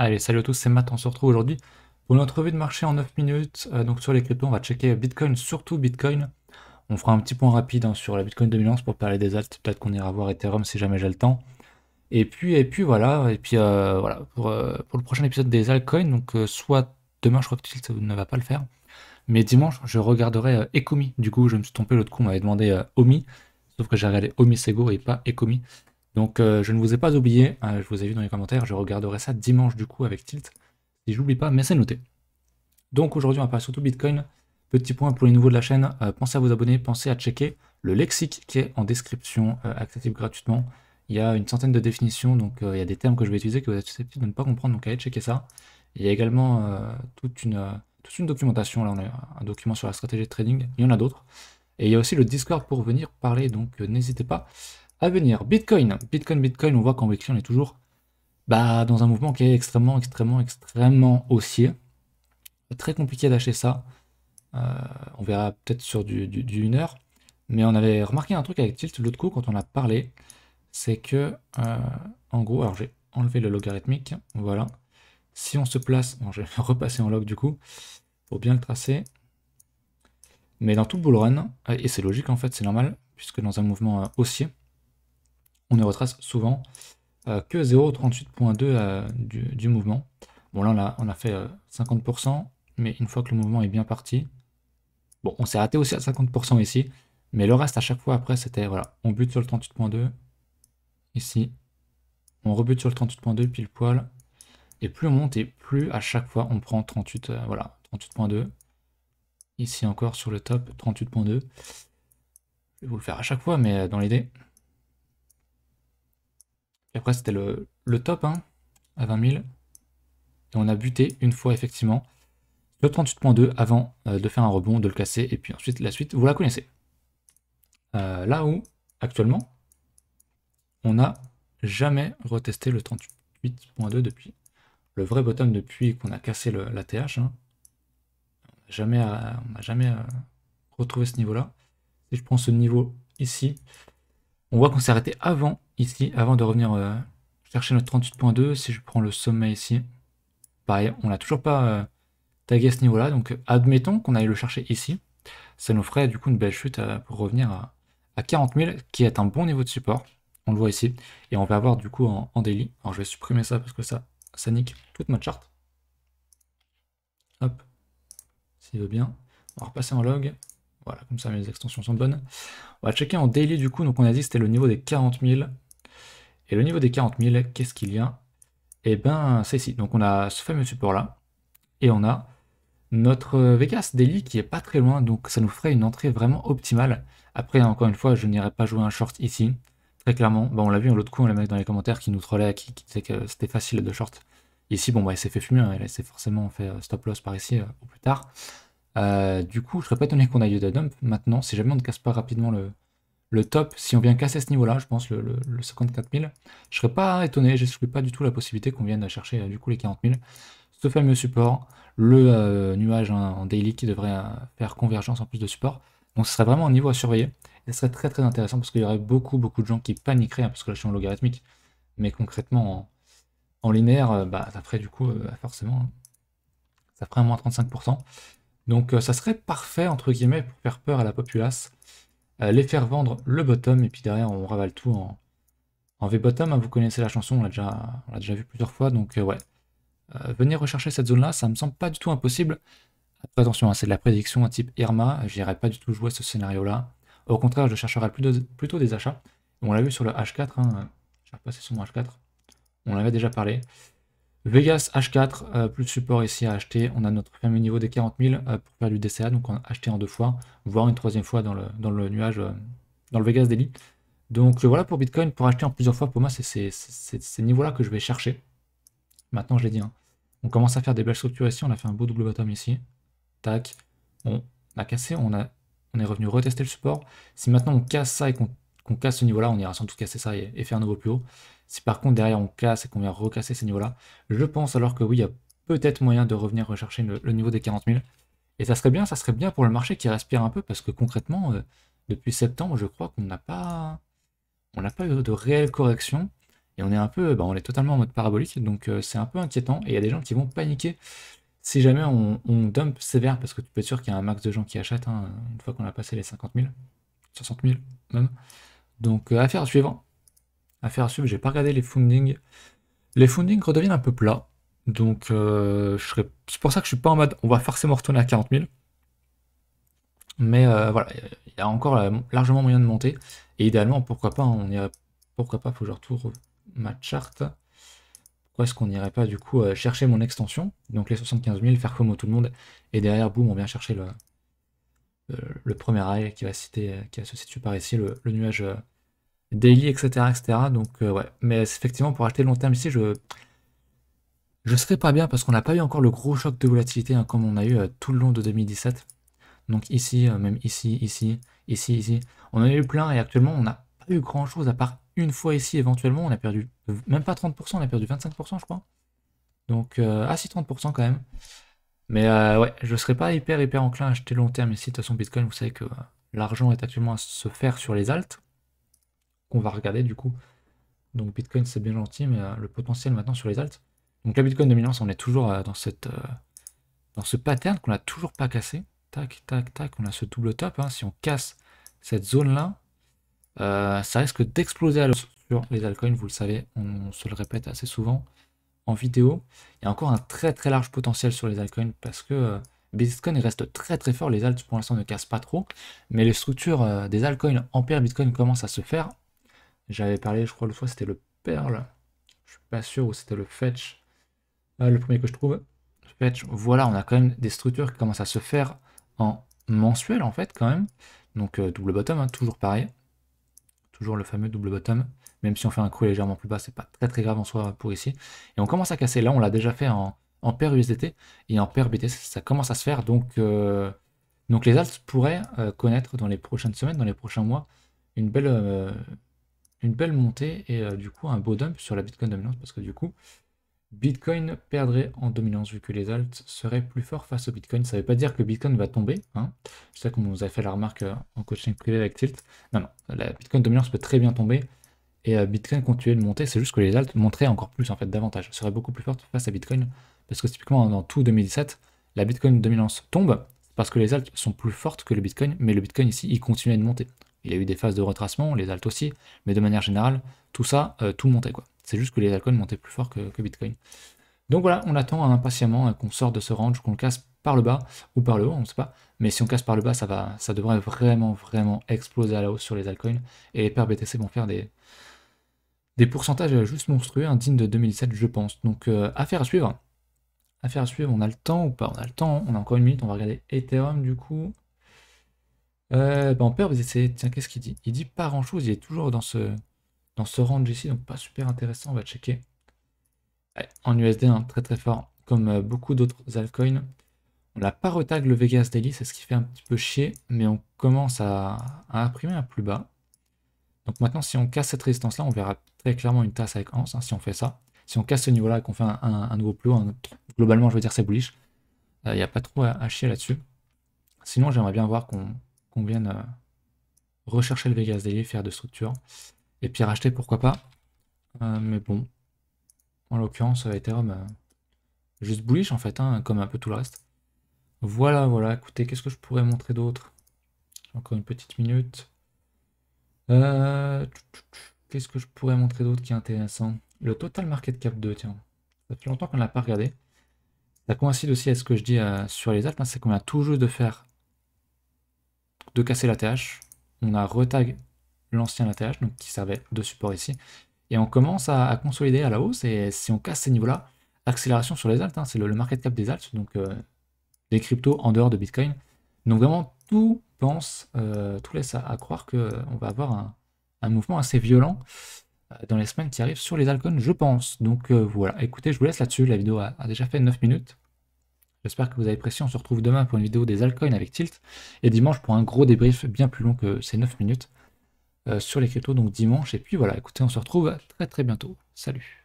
Allez, salut à tous, c'est Matt, on se retrouve aujourd'hui pour notre revue de marché en 9 minutes. Donc sur les cryptos, on va checker Bitcoin, surtout Bitcoin. On fera un petit point rapide sur la Bitcoin dominance pour parler des alts. Peut-être qu'on ira voir Ethereum si jamais j'ai le temps. Et puis voilà, voilà pour le prochain épisode des altcoins. Donc soit demain, je crois que Tilt ne va pas le faire. Mais dimanche, je regarderai Ecomi. Du coup, je me suis trompé l'autre coup, on m'avait demandé Omi. Sauf que j'ai regardé Omi Sego et pas Ecomi. Donc je ne vous ai pas oublié, je vous ai vu dans les commentaires, je regarderai ça dimanche du coup avec Tilt, si j'oublie pas, mais c'est noté. Donc aujourd'hui on va parler surtout Bitcoin. Petit point pour les nouveaux de la chaîne, pensez à vous abonner, pensez à checker le lexique qui est en description, accessible gratuitement. Il y a une centaine de définitions, donc il y a des termes que je vais utiliser que vous êtes susceptibles de ne pas comprendre, donc allez checker ça. Il y a également toute une documentation, là on a un document sur la stratégie de trading, il y en a d'autres. Et il y a aussi le Discord pour venir parler, donc n'hésitez pas à venir. Bitcoin, on voit qu'en weekly on est toujours dans un mouvement qui est extrêmement haussier. Très compliqué d'acheter ça. On verra peut-être sur du 1 heure. Mais on avait remarqué un truc avec Tilt l'autre coup quand on a parlé. C'est que, en gros, alors j'ai enlevé le logarithmique. Voilà. Si on se place, bon, je vais repasser en log du coup, pour bien le tracer. Mais dans tout le bull run, et c'est logique en fait, c'est normal, puisque dans un mouvement haussier, on ne retrace souvent que 0,38.2 du mouvement. Bon là on a fait 50%, mais une fois que le mouvement est bien parti, bon on s'est raté aussi à 50% ici, mais le reste à chaque fois après c'était, voilà, on bute sur le 38.2, ici, on rebute sur le 38.2 pile poil, et plus on monte et plus à chaque fois on prend 38, voilà, 38.2, ici encore sur le top, 38.2, je vais vous le faire à chaque fois, mais dans l'idée. Et après c'était le top, hein, à 20 000, et on a buté une fois effectivement le 38.2 avant de faire un rebond, de le casser, et puis ensuite la suite, vous la connaissez. Là où, actuellement, on n'a jamais retesté le 38.2 depuis le vrai bottom, depuis qu'on a cassé la TH. Hein. On n'a jamais retrouvé ce niveau-là. Si je prends ce niveau ici, on voit qu'on s'est arrêté avant, ici, avant de revenir chercher notre 38.2. Si je prends le sommet ici, pareil, on n'a toujours pas tagué à ce niveau-là, donc admettons qu'on aille le chercher ici. Ça nous ferait du coup une belle chute pour revenir à 40 000, qui est un bon niveau de support. On le voit ici. Et on va avoir du coup en daily. Alors je vais supprimer ça parce que ça nique toute ma charte. Hop, s'il veut bien. On va repasser en log. Voilà, comme ça mes extensions sont bonnes. On va checker en daily du coup. Donc on a dit que c'était le niveau des 40 000. Et le niveau des 40 000, qu'est-ce qu'il y a? Eh ben, c'est ici. Donc on a ce fameux support là. Et on a notre Vegas Daily qui est pas très loin, donc ça nous ferait une entrée vraiment optimale. Après, encore une fois, je n'irai pas jouer un short ici, très clairement. Bon, on l'a vu l'autre coup, on l'a mis dans les commentaires qui nous trollait, qui disait que c'était facile de short. Ici, bon, bah, il s'est fait fumer, hein, il s'est forcément fait stop loss par ici ou plus tard. Du coup, je serais pas étonné qu'on aille de dump maintenant, si jamais on ne casse pas rapidement le top, si on vient casser ce niveau-là, je pense, le 54 000, je serais pas étonné, j'exclus pas du tout la possibilité qu'on vienne chercher du coup les 40 000. Ce fameux support, le nuage en daily qui devrait faire convergence en plus de support. Donc ce serait vraiment un niveau à surveiller. Et ce serait très intéressant parce qu'il y aurait beaucoup de gens qui paniqueraient, hein, parce que là je suis en logarithmique, mais concrètement en linéaire, ça ferait du coup forcément, hein, ça ferait un moins 35%. Donc ça serait parfait entre guillemets pour faire peur à la populace, les faire vendre le bottom, et puis derrière on ravale tout en V-bottom, hein, vous connaissez la chanson, on l'a déjà vu plusieurs fois, donc ouais. Venir rechercher cette zone-là, ça me semble pas du tout impossible. Après, attention, hein, c'est de la prédiction à type Irma, j'irai pas du tout jouer ce scénario-là. Au contraire, je chercherai plutôt des achats. On l'a vu sur le H4, hein, je vais repasser sur mon H4, on en avait déjà parlé. Vegas H4, plus de support ici à acheter. On a notre fameux niveau des 40 000 pour faire du DCA, donc on a acheté en 2 fois, voire une 3e fois dans le nuage, dans le Vegas Daily. Donc voilà pour Bitcoin, pour acheter en plusieurs fois, pour moi, c'est ces niveaux-là que je vais chercher. Maintenant, je l'ai dit, hein. On commence à faire des belles structures ici, on a fait un beau double bottom ici. Tac. On a cassé, on est revenu retester le support. Si maintenant on casse ça et qu'on casse ce niveau-là, on ira sans doute casser ça et faire un nouveau plus haut. Si par contre derrière on casse et qu'on vient recasser ces niveaux-là, je pense alors que oui, il y a peut-être moyen de revenir rechercher le niveau des 40 000. Et ça serait bien pour le marché qui respire un peu, parce que concrètement, depuis septembre, je crois qu'on n'a pas eu de réelle correction. Et on est un peu, on est totalement en mode parabolique, donc c'est un peu inquiétant. Et il y a des gens qui vont paniquer si jamais on dump sévère, parce que tu peux être sûr qu'il y a un max de gens qui achètent, hein, une fois qu'on a passé les 50 000, 60 000 même. Donc affaire à suivre. Affaire à suivre, j'ai pas regardé les fundings. Les fundings redeviennent un peu plats. Donc c'est pour ça que je suis pas en mode on va forcément retourner à 40 000. Mais voilà, il y a encore largement moyen de monter. Et idéalement, pourquoi pas, pourquoi pas, faut que je retourne ma charte. Pourquoi est-ce qu'on n'irait pas du coup chercher mon extension, donc les 75 000, faire FOMO tout le monde, et derrière, boum, on vient chercher le premier rail qui va se situe par ici, le nuage daily, etc., etc. Donc ouais, mais effectivement, pour acheter long terme ici, je serais pas bien parce qu'on n'a pas eu encore le gros choc de volatilité hein, comme on a eu tout le long de 2017. Donc ici, même ici, ici, ici, ici. On en a eu plein et actuellement on n'a pas eu grand chose à part une fois ici éventuellement. On a perdu même pas 30%, on a perdu 25% je crois. Donc si 30% quand même. Mais ouais, je serais pas hyper enclin à acheter long terme ici. De toute façon Bitcoin, vous savez que l'argent est actuellement à se faire sur les alts. Qu'on va regarder du coup. Donc Bitcoin c'est bien gentil, mais le potentiel maintenant sur les alts. Donc la Bitcoin dominance, on est toujours dans ce pattern qu'on n'a toujours pas cassé. Tac, tac, tac, on a ce double top. Hein. Si on casse cette zone-là, ça risque d'exploser à l'os sur les altcoins, vous le savez, on se le répète assez souvent en vidéo. Il y a encore un très large potentiel sur les altcoins parce que Bitcoin reste très fort, les alts pour l'instant ne cassent pas trop, mais les structures des altcoins en paire Bitcoin commencent à se faire. J'avais parlé, je crois, l'autre fois, c'était le Pearl, je suis pas sûr, ou c'était le Fetch, le premier que je trouve. Fetch, voilà, on a quand même des structures qui commencent à se faire en mensuel en fait quand même. Donc double bottom, hein, toujours pareil. Toujours le fameux double bottom. Même si on fait un creux légèrement plus bas, c'est pas très grave en soi pour ici. Et on commence à casser. Là, on l'a déjà fait en paire USDT et en paire BTC, ça commence à se faire. Donc les alts pourraient connaître dans les prochaines semaines, dans les prochains mois, une belle montée et du coup un beau dump sur la Bitcoin dominante parce que du coup, Bitcoin perdrait en dominance vu que les alts seraient plus forts face au Bitcoin. Ça ne veut pas dire que Bitcoin va tomber. Hein. Je sais qu'on nous a fait la remarque en coaching privé avec Tilt. Non, la Bitcoin dominance peut très bien tomber et Bitcoin continuer de monter. C'est juste que les alts monteraient encore plus, en fait, davantage. Seraient beaucoup plus fortes face à Bitcoin. Parce que typiquement, dans tout 2017, la Bitcoin dominance tombe parce que les alts sont plus fortes que le Bitcoin. Mais le Bitcoin ici, il continue de monter. Il y a eu des phases de retracement, les alts aussi. Mais de manière générale, tout ça, tout montait quoi. C'est juste que les altcoins montaient plus fort que Bitcoin. Donc voilà, on attend impatiemment qu'on sorte de ce range, qu'on le casse par le bas ou par le haut, on ne sait pas. Mais si on casse par le bas, ça devrait vraiment exploser à la hausse sur les altcoins. Et les paires BTC vont faire des pourcentages juste monstrueux, indignes de 2017, je pense. Donc affaire à suivre. Affaire à suivre, on a le temps ou pas? On a le temps, on a encore une minute, on va regarder Ethereum du coup. En paire BTC, tiens, qu'est-ce qu'il dit? Il dit pas grand chose, il est toujours dans ce range ici, donc pas super intéressant, on va checker. Ouais, en USD, hein, très fort, comme beaucoup d'autres altcoins. On n'a pas retag le Vegas Daily, c'est ce qui fait un petit peu chier, mais on commence à imprimer un plus bas. Donc maintenant, si on casse cette résistance-là, on verra très clairement une tasse avec Anse, hein, si on fait ça. Si on casse ce niveau-là et qu'on fait un nouveau plus haut, globalement, je veux dire, c'est bullish. Il n'y a pas trop à chier là-dessus. Sinon, j'aimerais bien voir qu'on vienne rechercher le Vegas Daily, faire de structure, et puis racheter, pourquoi pas. Mais bon, en l'occurrence, Ethereum, juste bullish en fait, hein, comme un peu tout le reste. Voilà, écoutez, qu'est-ce que je pourrais montrer d'autre? J'ai encore une petite minute. Qu'est-ce que je pourrais montrer d'autre qui est intéressant? Le Total Market Cap 2, tiens. Ça fait longtemps qu'on ne l'a pas regardé. Ça coïncide aussi à ce que je dis sur les alts, hein, c'est qu'on a tout juste de casser l'ATH. On a retag l'ancien ATH, donc qui servait de support ici. Et on commence à consolider à la hausse, et si on casse ces niveaux-là, accélération sur les alts, hein, c'est le market cap des alts, donc des cryptos en dehors de Bitcoin. Donc vraiment, tout laisse à croire qu'on va avoir un mouvement assez violent dans les semaines qui arrivent sur les altcoins, je pense. Donc voilà, écoutez, je vous laisse là-dessus, la vidéo a déjà fait 9 minutes. J'espère que vous avez apprécié, on se retrouve demain pour une vidéo des altcoins avec Tilt, et dimanche pour un gros débrief bien plus long que ces 9 minutes sur les cryptos, donc dimanche. Et puis voilà, écoutez, on se retrouve très bientôt. Salut!